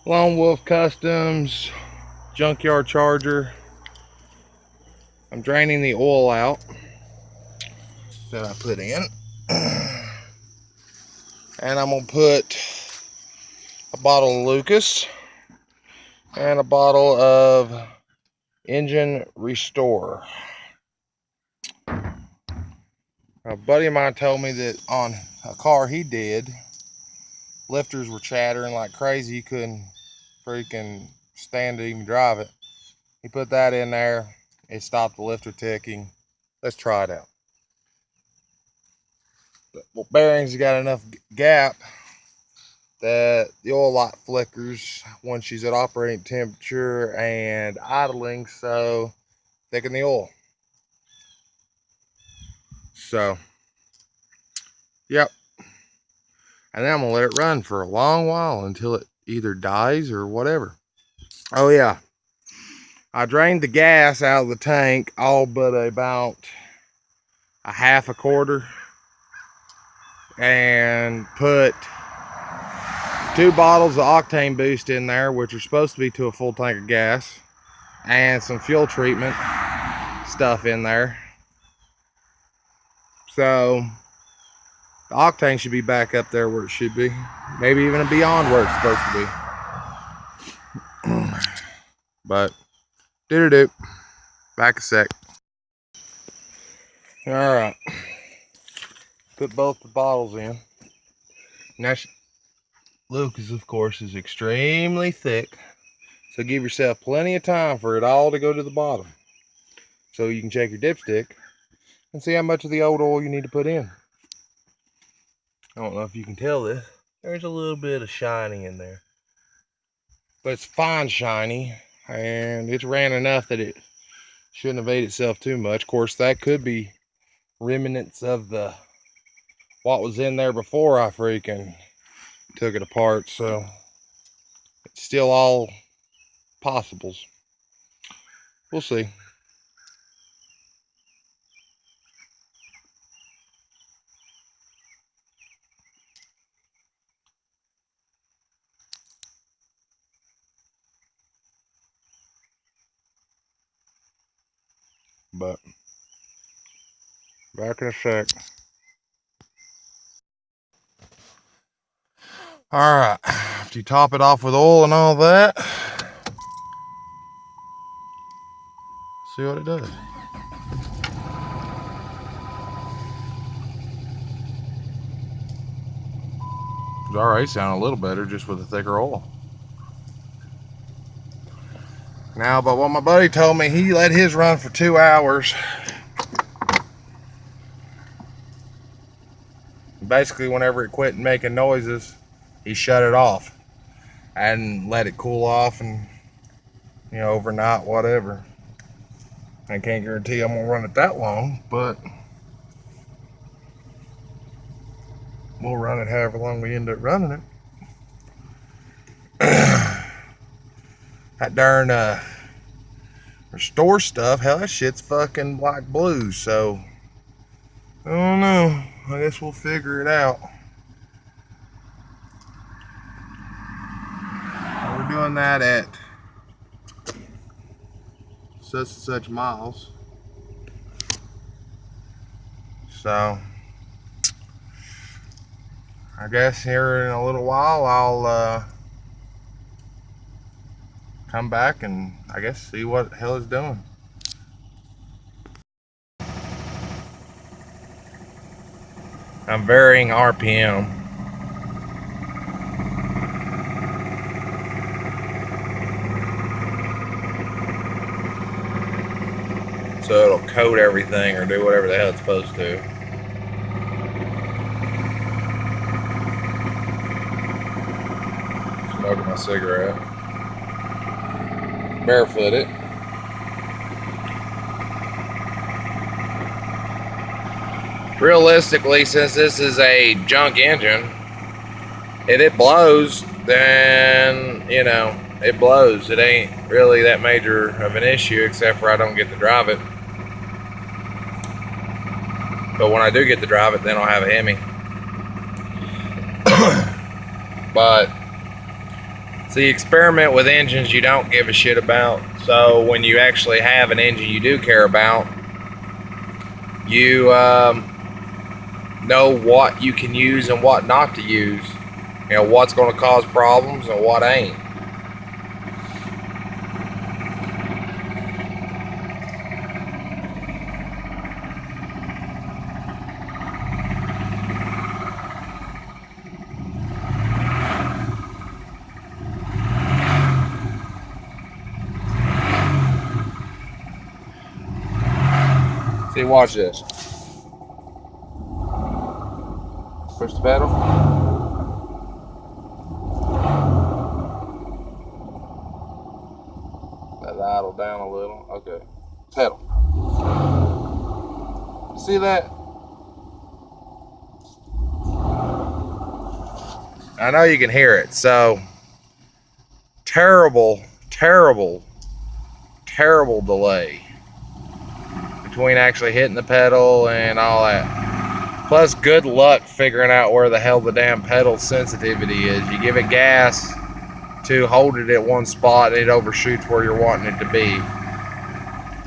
Lone Wolf Customs Junkyard Charger. I'm draining the oil out that I put in. And I'm going to put a bottle of Lucas and a bottle of Engine Restore. A buddy of mine told me that on a car he did, lifters were chattering like crazy. You couldn't freaking stand to even drive it. He put that in there. It stopped the lifter ticking. Let's try it out. Well, bearings got enough gap that the oil light flickers when she's at operating temperature and idling, so thicken the oil. So, yep. And then I'm gonna let it run for a long while until it either dies or whatever. Oh yeah, I drained the gas out of the tank all but about a half a quarter and put 2 bottles of octane boost in there, which are supposed to be to a full tank of gas, and some fuel treatment stuff in there. So the octane should be back up there where it should be, maybe even beyond where it's supposed to be. But doo-doo-doo, back a sec. All right, put both the bottles in. Now Lucas, of course, is extremely thick, so give yourself plenty of time for it all to go to the bottom, so you can check your dipstick and see how much of the old oil you need to put in. I don't know if you can tell this. There's a little bit of shiny in there, but it's fine shiny, and it's ran enough that it shouldn't have ate itself too much. Of course, that could be remnants of the what was in there before I freaking took it apart, so it's still all possibles. We'll see. But back in a sec. All right, after you top it off with oil and all that, see what it does. It's already sounding a little better just with a thicker oil. Now, but what my buddy told me, he let his run for 2 hours. Basically, whenever it quit making noises, he shut it off and let it cool off, and overnight, whatever. I can't guarantee I'm gonna run it that long, but we'll run it however long we end up running it. That darn restore stuff, hell, that shit's fucking black blue, so I don't know. I guess we'll figure it out. We're doing that at such and such miles, so I guess here in a little while I'll come back and I guess see what the hell it's doing. I'm varying RPM. So it'll coat everything or do whatever the hell it's supposed to. Smoking my cigarette. Barefooted. Realistically, since this is a junk engine, if it blows, then it blows. It ain't really that major of an issue, except for I don't get to drive it. But when I do get to drive it, then I'll have a Hemi. But See, experiment with engines you don't give a shit about. So when you actually have an engine you do care about, you know what you can use and what not to use. You know, what's going to cause problems and what ain't. See, watch this. Push the pedal. Let it idle down a little. Okay. Pedal. See that? I know you can hear it. So, terrible delay between actually hitting the pedal and all that. Plus, good luck figuring out where the hell the damn pedal sensitivity is. You give it gas to hold it at one spot and it overshoots where you're wanting it to be.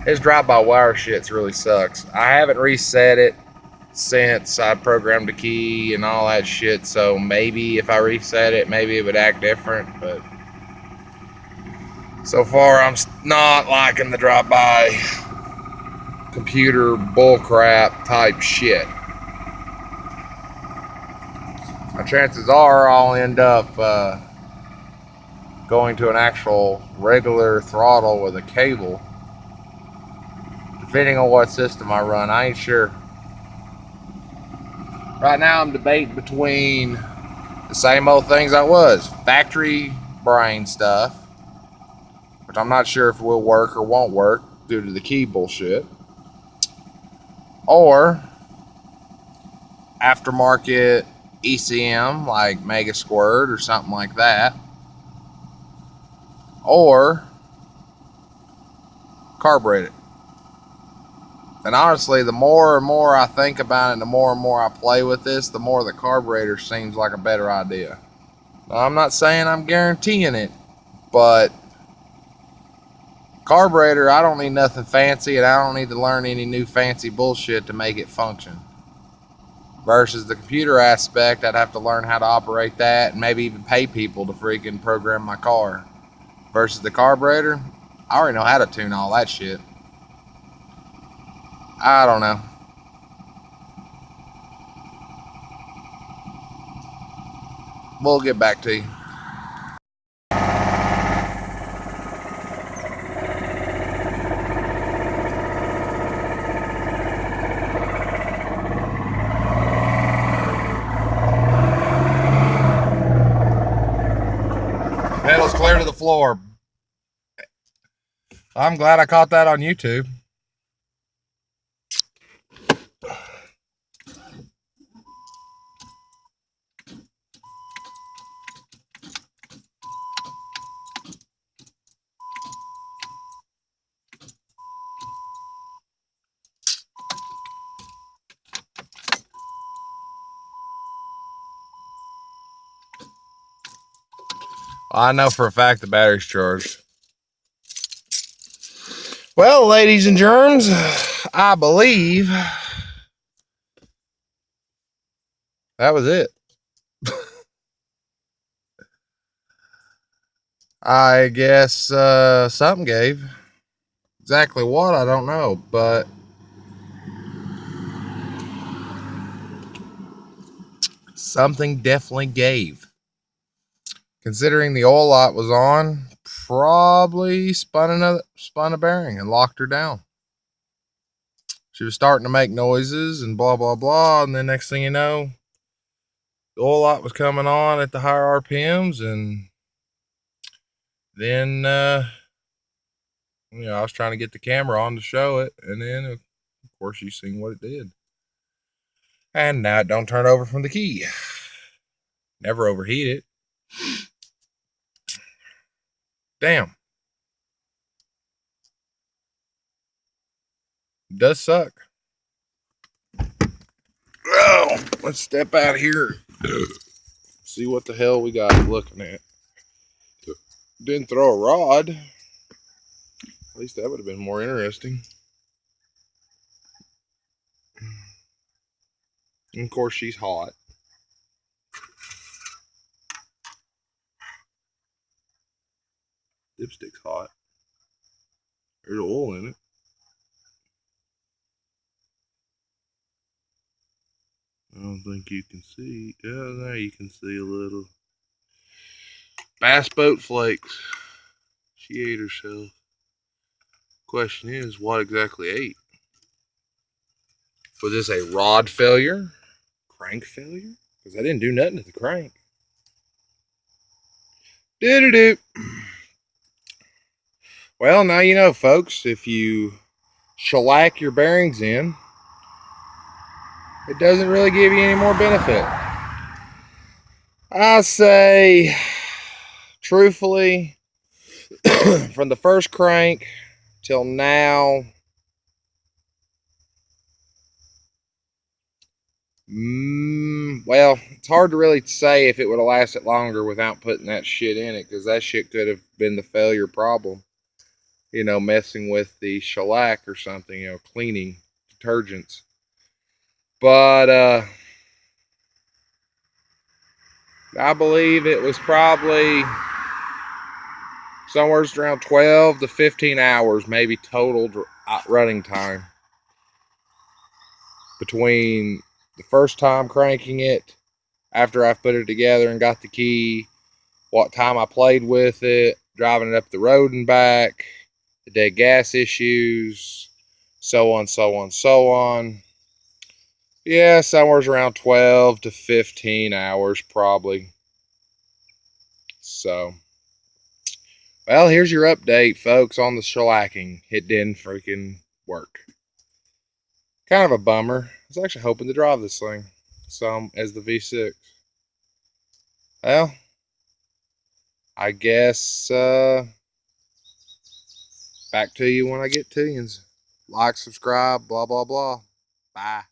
This drive-by-wire shit really sucks. I haven't reset it since I programmed the key and all that shit, so maybe if I reset it, maybe it would act different, but so far I'm not liking the drive-by computer bullcrap type shit. My chances are I'll end up going to an actual regular throttle with a cable, depending on what system I run. I ain't sure. Right now I'm debating between the same old things I was. Factory brain stuff, which I'm not sure if will work or won't work due to the key bullshit. Or aftermarket ECM like Mega Squirt or something like that. Or carbureted. And honestly, the more and more I think about it, and the more and more I play with this, the more the carburetor seems like a better idea. Now, I'm not saying I'm guaranteeing it, but carburetor, I don't need nothing fancy, and I don't need to learn any new fancy bullshit to make it function. Versus the computer aspect, I'd have to learn how to operate that and maybe even pay people to freaking program my car. Versus the carburetor, I already know how to tune all that shit. I don't know. We'll get back to you. Pedal's clear to the floor. I'm glad I caught that on YouTube. I know for a fact the battery's charged. Well, ladies and germs, I believe that was it. I guess something gave. Exactly what, I don't know, but something definitely gave. Considering the oil light was on, probably spun a bearing and locked her down. She was starting to make noises and blah blah blah, and then next thing you know, the oil light was coming on at the higher RPMs, and then I was trying to get the camera on to show it, and then of course you seen what it did. And now it don't turn over from the key. Never overheat it. Damn. It does suck. Oh, let's step out here. See what the hell we got looking at. Didn't throw a rod. At least that would have been more interesting. And of course, she's hot. Dipstick's hot. There's oil in it. I don't think you can see. Oh, there you can see a little. Bass boat flakes. She ate herself. Question is, what exactly ate? Was this a rod failure? Crank failure? Because I didn't do nothing to the crank. Do-do-do. Well, now you know, folks, if you shellac your bearings in, it doesn't really give you any more benefit. I say, truthfully, from the first crank till now, well, it's hard to really say if it would have lasted longer without putting that shit in it, because that shit could have been the failure problem. You know, messing with the shellac or something, you know, cleaning detergents. But I believe it was probably somewhere around 12 to 15 hours, maybe total running time between the first time cranking it, after I put it together and got the key, what time I played with it, driving it up the road and back, the dead gas issues, so on, so on, so on. Yeah, somewhere around 12 to 15 hours probably. So, well, here's your update, folks, on the shellacking. It didn't freaking work. Kind of a bummer. I was actually hoping to drive this thing some as the V6. Well, I guess back to you when I get to you. Like, subscribe, blah, blah, blah. Bye.